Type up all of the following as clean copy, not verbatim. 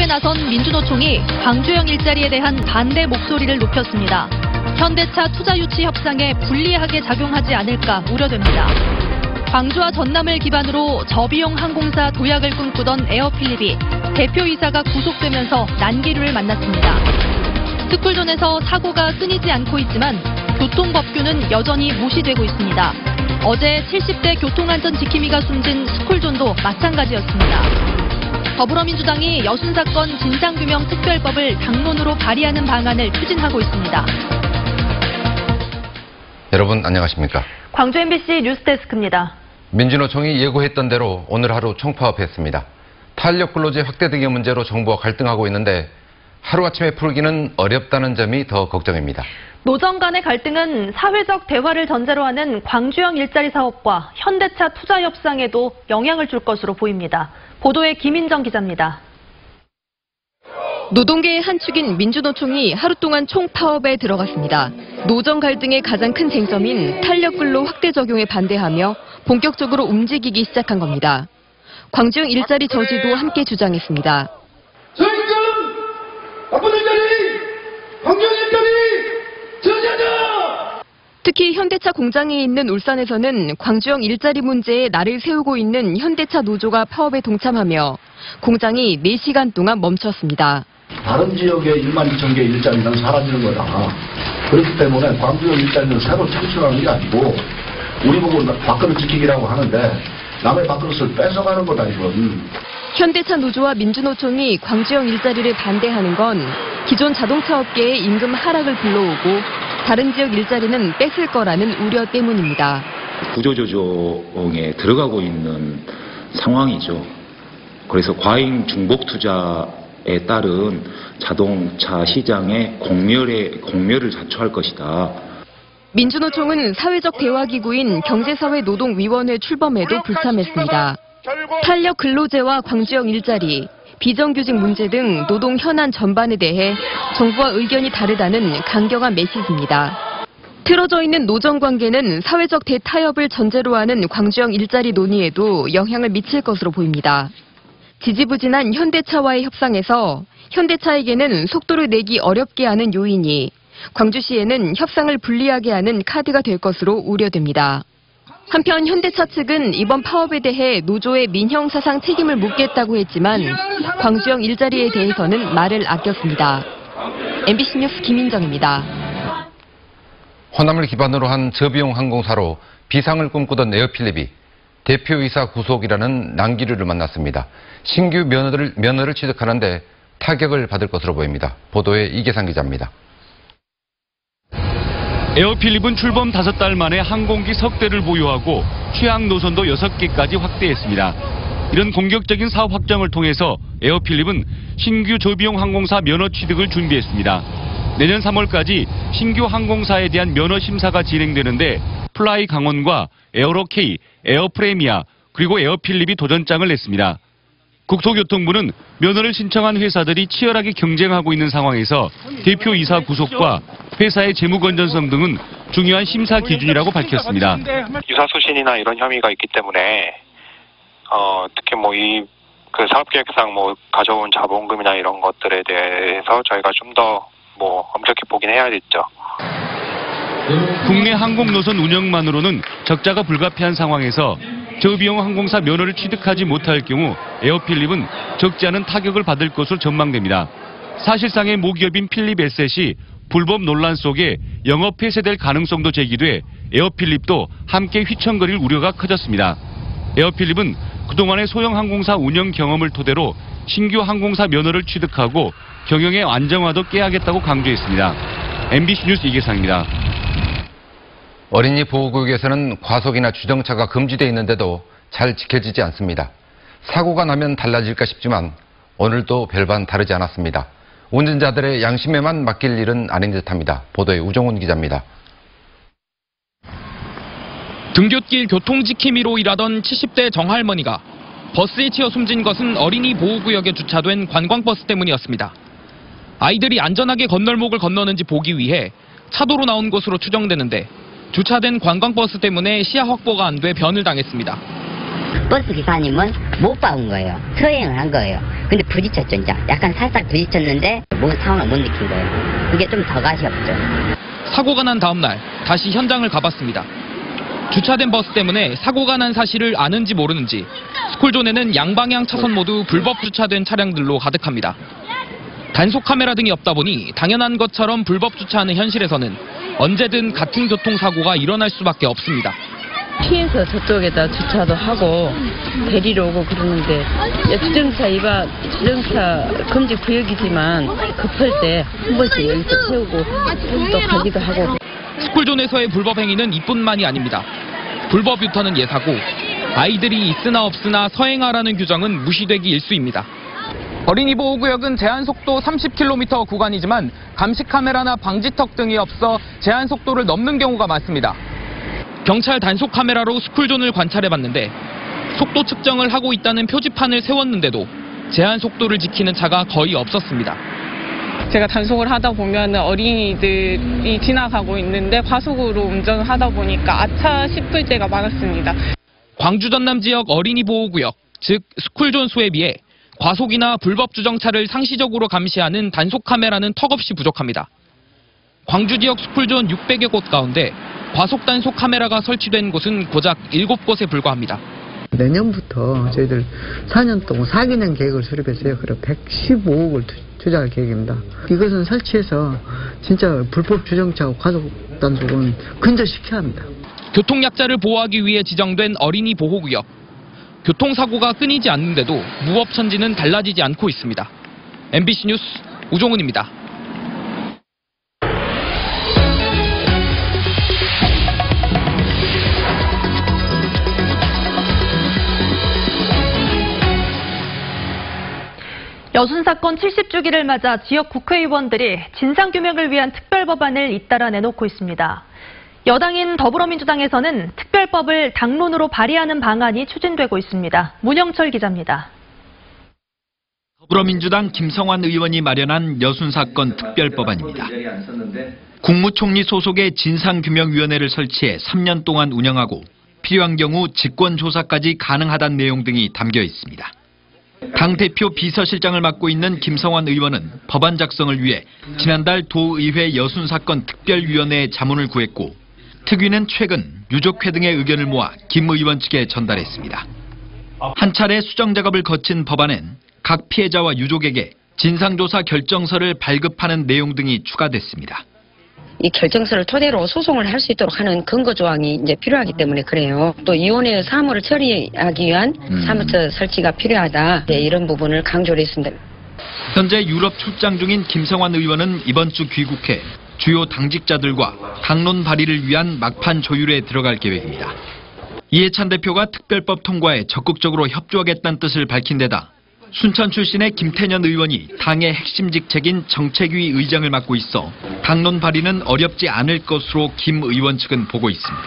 구속에 나선 민주노총이 광주형 일자리에 대한 반대 목소리를 높였습니다. 현대차 투자 유치 협상에 불리하게 작용하지 않을까 우려됩니다. 광주와 전남을 기반으로 저비용 항공사 도약을 꿈꾸던 에어필립이 대표이사가 구속되면서 난기류를 만났습니다. 스쿨존에서 사고가 끊이지 않고 있지만 교통법규는 여전히 무시되고 있습니다. 어제 70대 교통안전 지킴이가 숨진 스쿨존도 마찬가지였습니다. 더불어민주당이 여순사건 진상규명 특별법을 당론으로 발의하는 방안을 추진하고 있습니다. 여러분 안녕하십니까? 광주 MBC 뉴스데스크입니다. 민주노총이 예고했던 대로 오늘 하루 총파업했습니다. 탄력근로제 확대 등의 문제로 정부와 갈등하고 있는데 하루아침에 풀기는 어렵다는 점이 더 걱정입니다. 노정 간의 갈등은 사회적 대화를 전제로 하는 광주형 일자리 사업과 현대차 투자 협상에도 영향을 줄 것으로 보입니다. 보도에 김인정 기자입니다. 노동계의 한 축인 민주노총이 하루 동안 총파업에 들어갔습니다. 노정 갈등의 가장 큰 쟁점인 탄력근로 확대 적용에 반대하며 본격적으로 움직이기 시작한 겁니다. 광주형 일자리 저지도 함께 주장했습니다. 저희는 나쁜 일자리, 광주형 일자리 저지하자! 특히 현대차 공장이 있는 울산에서는 광주형 일자리 문제에 날을 세우고 있는 현대차 노조가 파업에 동참하며 공장이 4시간 동안 멈췄습니다. 다른 지역의 1만 2천 개의 일자리는 사라지는 거다. 그렇기 때문에 광주형 일자리는 새로 창출하는 게 아니고 우리 보고 밥그릇 지키기라고 하는데 남의 밥그릇을 뺏어가는 거다 이건. 현대차 노조와 민주노총이 광주형 일자리를 반대하는 건 기존 자동차 업계의 임금 하락을 불러오고 다른 지역 일자리는 뺏을 거라는 우려 때문입니다. 구조조정에 들어가고 있는 상황이죠. 그래서 과잉 중복 투자에 따른 자동차 시장의 공멸을 자초할 것이다. 민주노총은 사회적 대화기구인 경제사회노동위원회 출범에도 불참했습니다. 탄력 근로제와 광주형 일자리, 비정규직 문제 등 노동 현안 전반에 대해 정부와 의견이 다르다는 강경한 메시지입니다. 틀어져 있는 노정 관계는 사회적 대타협을 전제로 하는 광주형 일자리 논의에도 영향을 미칠 것으로 보입니다. 지지부진한 현대차와의 협상에서 현대차에게는 속도를 내기 어렵게 하는 요인이 광주시에는 협상을 불리하게 하는 카드가 될 것으로 우려됩니다. 한편 현대차 측은 이번 파업에 대해 노조의 민형사상 책임을 묻겠다고 했지만 광주형 일자리에 대해서는 말을 아꼈습니다. MBC 뉴스 김인정입니다. 호남을 기반으로 한 저비용 항공사로 비상을 꿈꾸던 에어필립이 대표이사 구속이라는 난기류를 만났습니다. 신규 면허를 취득하는데 타격을 받을 것으로 보입니다. 보도에 이계상 기자입니다. 에어필립은 출범 5달 만에 항공기 석 대를 보유하고 취항 노선도 6개까지 확대했습니다. 이런 공격적인 사업 확장을 통해서 에어필립은 신규 저비용 항공사 면허 취득을 준비했습니다. 내년 3월까지 신규 항공사에 대한 면허 심사가 진행되는데 플라이 강원과 에어로케이, 에어프레미아 그리고 에어필립이 도전장을 냈습니다. 국토교통부는 면허를 신청한 회사들이 치열하게 경쟁하고 있는 상황에서 대표이사 구속과 회사의 재무 건전성 등은 중요한 심사 기준이라고 밝혔습니다. 유사소신이나 이런 혐의가 있기 때문에 특히 그 사업계획상 가져온 자본금이나 이런 것들에 대해서 저희가 좀 더 엄격히 보긴 해야겠죠. 국내 항공 노선 운영만으로는 적자가 불가피한 상황에서 저비용 항공사 면허를 취득하지 못할 경우 에어필립은 적지 않은 타격을 받을 것으로 전망됩니다. 사실상의 모기업인 필립에셋이 불법 논란 속에 영업 폐쇄될 가능성도 제기돼 에어필립도 함께 휘청거릴 우려가 커졌습니다. 에어필립은 그동안의 소형 항공사 운영 경험을 토대로 신규 항공사 면허를 취득하고 경영의 안정화도 깨야겠다고 강조했습니다. MBC 뉴스 이계상입니다. 어린이 보호구역에서는 과속이나 주정차가 금지되어 있는데도 잘 지켜지지 않습니다. 사고가 나면 달라질까 싶지만 오늘도 별반 다르지 않았습니다. 운전자들의 양심에만 맡길 일은 아닌 듯합니다. 보도에 우정훈 기자입니다. 등굣길 교통지킴이로 일하던 70대 정할머니가 버스에 치여 숨진 것은 어린이 보호구역에 주차된 관광버스 때문이었습니다. 아이들이 안전하게 건널목을 건너는지 보기 위해 차도로 나온 것으로 추정되는데 주차된 관광버스 때문에 시야 확보가 안 돼 변을 당했습니다. 버스 기사님은 못 봐온 거예요. 서행을 한 거예요. 근데 부딪혔죠, 이제. 약간 살짝 부딪혔는데 뭔 상황을 못 느낀 거예요. 그게 좀 더 가시없죠. 사고가 난 다음 날 다시 현장을 가봤습니다. 주차된 버스 때문에 사고가 난 사실을 아는지 모르는지 스쿨존에는 양방향 차선 모두 불법 주차된 차량들로 가득합니다. 단속 카메라 등이 없다 보니 당연한 것처럼 불법 주차하는 현실에서는 언제든 같은 교통사고가 일어날 수밖에 없습니다. 피해서 저쪽에다 주차도 하고 데리러 오고 그러는데 주정차 금지 구역이지만 급할 때 한 번씩 여기서 세우고 또 가기도 하고. 스쿨존에서의 불법 행위는 이뿐만이 아닙니다. 불법 유턴은 예사고 아이들이 있으나 없으나 서행하라는 규정은 무시되기 일쑤입니다. 어린이 보호구역은 제한속도 30km 구간이지만 감시 카메라나 방지턱 등이 없어 제한 속도를 넘는 경우가 많습니다. 경찰 단속 카메라로 스쿨존을 관찰해봤는데 속도 측정을 하고 있다는 표지판을 세웠는데도 제한 속도를 지키는 차가 거의 없었습니다. 제가 단속을 하다 보면 어린이들이 지나가고 있는데 과속으로 운전을 하다 보니까 아차 싶을 때가 많았습니다. 광주 전남 지역 어린이 보호구역, 즉 스쿨존 수에 비해 과속이나 불법 주정차를 상시적으로 감시하는 단속 카메라는 턱없이 부족합니다. 광주 지역 스쿨존 600여 곳 가운데 과속 단속 카메라가 설치된 곳은 고작 7곳에 불과합니다. 내년부터 저희들 4년 동안 4개년 계획을 수립했어요. 그리고 115억을 투자할 계획입니다. 이것은 설치해서 진짜 불법 주정차하고 과속 단속은 근절시켜야 합니다. 교통약자를 보호하기 위해 지정된 어린이 보호구역. 교통사고가 끊이지 않는데도 무법천지는 달라지지 않고 있습니다. MBC 뉴스 우종훈입니다. 여순 사건 70주기를 맞아 지역 국회의원들이 진상규명을 위한 특별법안을 잇따라 내놓고 있습니다. 여당인 더불어민주당에서는 특별법을 당론으로 발의하는 방안이 추진되고 있습니다. 문영철 기자입니다. 더불어민주당 김성환 의원이 마련한 여순 사건 특별법안입니다. 국무총리 소속의 진상규명위원회를 설치해 3년 동안 운영하고 필요한 경우 직권조사까지 가능하다는 내용 등이 담겨 있습니다. 당대표 비서실장을 맡고 있는 김성환 의원은 법안 작성을 위해 지난달 도의회 여순 사건 특별위원회에 자문을 구했고 특위는 최근 유족회 등의 의견을 모아 김 의원 측에 전달했습니다. 한 차례 수정 작업을 거친 법안엔 각 피해자와 유족에게 진상조사 결정서를 발급하는 내용 등이 추가됐습니다. 이 결정서를 토대로 소송을 할 수 있도록 하는 근거 조항이 이제 필요하기 때문에 그래요. 또 위원회의 사무를 처리하기 위한 사무처 설치가 필요하다. 네, 이런 부분을 강조를 했습니다. 현재 유럽 출장 중인 김성환 의원은 이번 주 귀국해 주요 당직자들과 당론 발의를 위한 막판 조율에 들어갈 계획입니다. 이해찬 대표가 특별법 통과에 적극적으로 협조하겠다는 뜻을 밝힌 데다 순천 출신의 김태년 의원이 당의 핵심 직책인 정책위 의장을 맡고 있어 당론 발의는 어렵지 않을 것으로 김 의원 측은 보고 있습니다.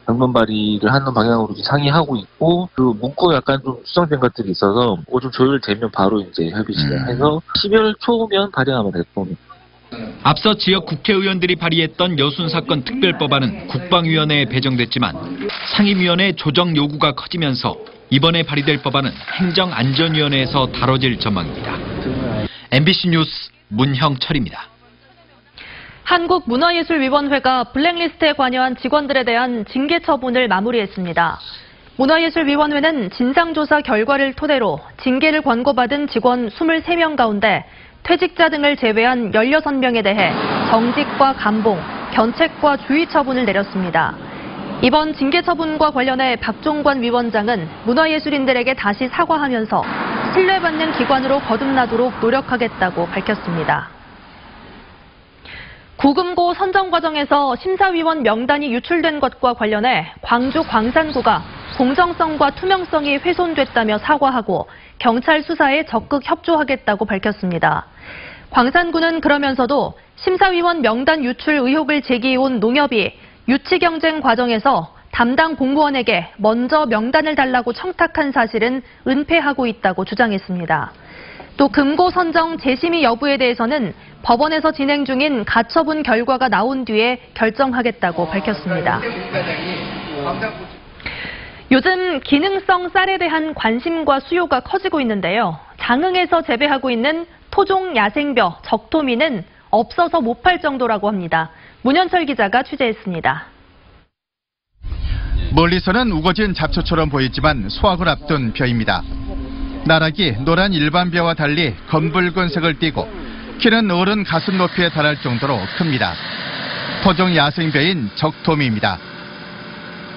당론 발의를 하는 방향으로 상의하고 있고 그 문구 약간 좀 수정된 것들이 있어서 그거 좀 조율되면 바로 이제 협의 진행해서 12월 초면 발의하면 될 겁니다. 앞서 지역 국회의원들이 발의했던 여순 사건 특별법안은 국방위원회에 배정됐지만 상임위원회 조정 요구가 커지면서 이번에 발의될 법안은 행정안전위원회에서 다뤄질 전망입니다. MBC 뉴스 문형철입니다. 한국문화예술위원회가 블랙리스트에 관여한 직원들에 대한 징계 처분을 마무리했습니다. 문화예술위원회는 진상조사 결과를 토대로 징계를 권고받은 직원 23명 가운데 퇴직자 등을 제외한 16명에 대해 정직과 감봉, 견책과 주의 처분을 내렸습니다. 이번 징계 처분과 관련해 박종관 위원장은 문화예술인들에게 다시 사과하면서 신뢰받는 기관으로 거듭나도록 노력하겠다고 밝혔습니다. 구금고 선정 과정에서 심사위원 명단이 유출된 것과 관련해 광주 광산구가 공정성과 투명성이 훼손됐다며 사과하고 경찰 수사에 적극 협조하겠다고 밝혔습니다. 광산구는 그러면서도 심사위원 명단 유출 의혹을 제기해온 농협이 유치 경쟁 과정에서 담당 공무원에게 먼저 명단을 달라고 청탁한 사실은 은폐하고 있다고 주장했습니다. 또 금고 선정 재심의 여부에 대해서는 법원에서 진행 중인 가처분 결과가 나온 뒤에 결정하겠다고 밝혔습니다. 요즘 기능성 쌀에 대한 관심과 수요가 커지고 있는데요. 장흥에서 재배하고 있는 토종 야생벼 적토미는 없어서 못 팔 정도라고 합니다. 문현철 기자가 취재했습니다. 멀리서는 우거진 잡초처럼 보이지만 수확을 앞둔 벼입니다. 나락이 노란 일반 벼와 달리 검붉은색을 띠고 키는 어른 가슴 높이에 달할 정도로 큽니다. 토종 야생벼인 적토미입니다.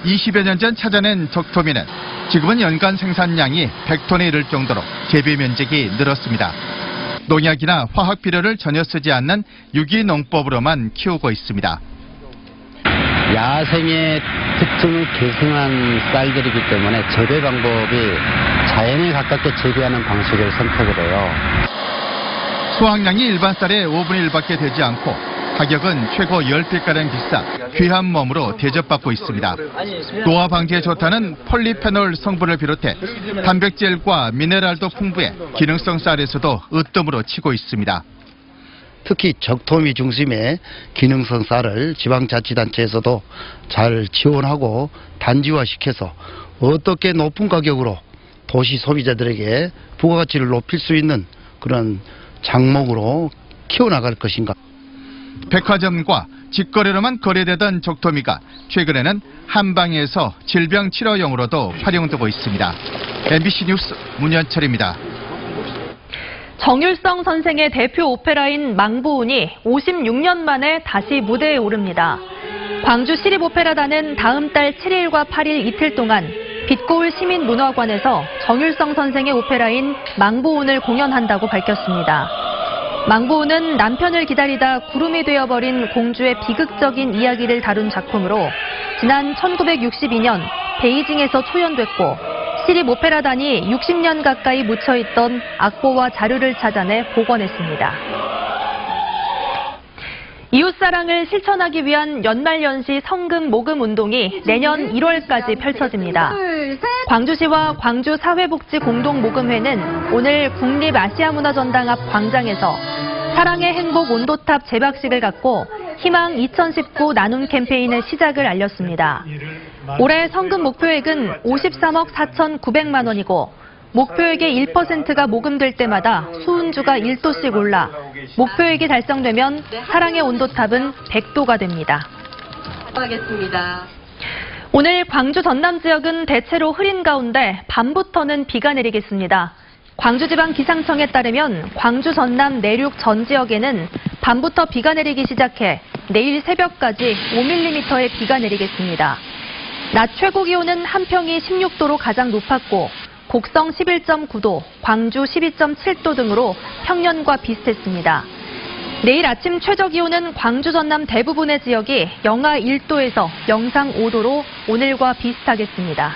20여 년 전 찾아낸 적토미는 지금은 연간 생산량이 100톤에 이를 정도로 재배 면적이 늘었습니다. 농약이나 화학 비료를 전혀 쓰지 않는 유기농법으로만 키우고 있습니다. 야생의 특징을 계승한 쌀들이기 때문에 재배 방법이 자연에 가깝게 재배하는 방식을 선택을 해요. 수확량이 일반 쌀의 5분의 1밖에 되지 않고 가격은 최고 10배가량 비싸 귀한 몸으로 대접받고 있습니다. 노화 방지에 좋다는 폴리페놀 성분을 비롯해 단백질과 미네랄도 풍부해 기능성 쌀에서도 으뜸으로 치고 있습니다. 특히 적토미 중심의 기능성 쌀을 지방자치단체에서도 잘 지원하고 단지화시켜서 어떻게 높은 가격으로 도시 소비자들에게 부가가치를 높일 수 있는 그런 작목으로 키워나갈 것인가. 백화점과 직거래로만 거래되던 적토미가 최근에는 한방에서 질병 치료용으로도 활용되고 있습니다. MBC 뉴스 문현철입니다. 정율성 선생의 대표 오페라인 망부운이 56년 만에 다시 무대에 오릅니다. 광주 시립오페라단은 다음 달 7일과 8일 이틀 동안 빛고울 시민문화관에서 정율성 선생의 오페라인 망부운을 공연한다고 밝혔습니다. 망부운은 남편을 기다리다 구름이 되어버린 공주의 비극적인 이야기를 다룬 작품으로 지난 1962년 베이징에서 초연됐고 시립오페라단이 60년 가까이 묻혀있던 악보와 자료를 찾아내 복원했습니다. 이웃사랑을 실천하기 위한 연말연시 성금 모금 운동이 내년 1월까지 펼쳐집니다. 광주시와 광주사회복지공동모금회는 오늘 국립아시아문화전당 앞 광장에서 사랑의 행복 온도탑 제박식을 갖고 희망 2019 나눔 캠페인의 시작을 알렸습니다. 올해 성금 목표액은 53억 4,900만 원이고 목표액의 1%가 모금될 때마다 수은주가 1도씩 올라 목표액이 달성되면 사랑의 온도탑은 100도가 됩니다. 하겠습니다. 오늘 광주 전남 지역은 대체로 흐린 가운데 밤부터는 비가 내리겠습니다. 광주지방기상청에 따르면 광주 전남 내륙 전 지역에는 밤부터 비가 내리기 시작해 내일 새벽까지 5mm의 비가 내리겠습니다. 낮 최고 기온은 한평이 16도로 가장 높았고 곡성 11.9도, 광주 12.7도 등으로 평년과 비슷했습니다. 내일 아침 최저 기온은 광주 전남 대부분의 지역이 영하 1도에서 영상 5도로 오늘과 비슷하겠습니다.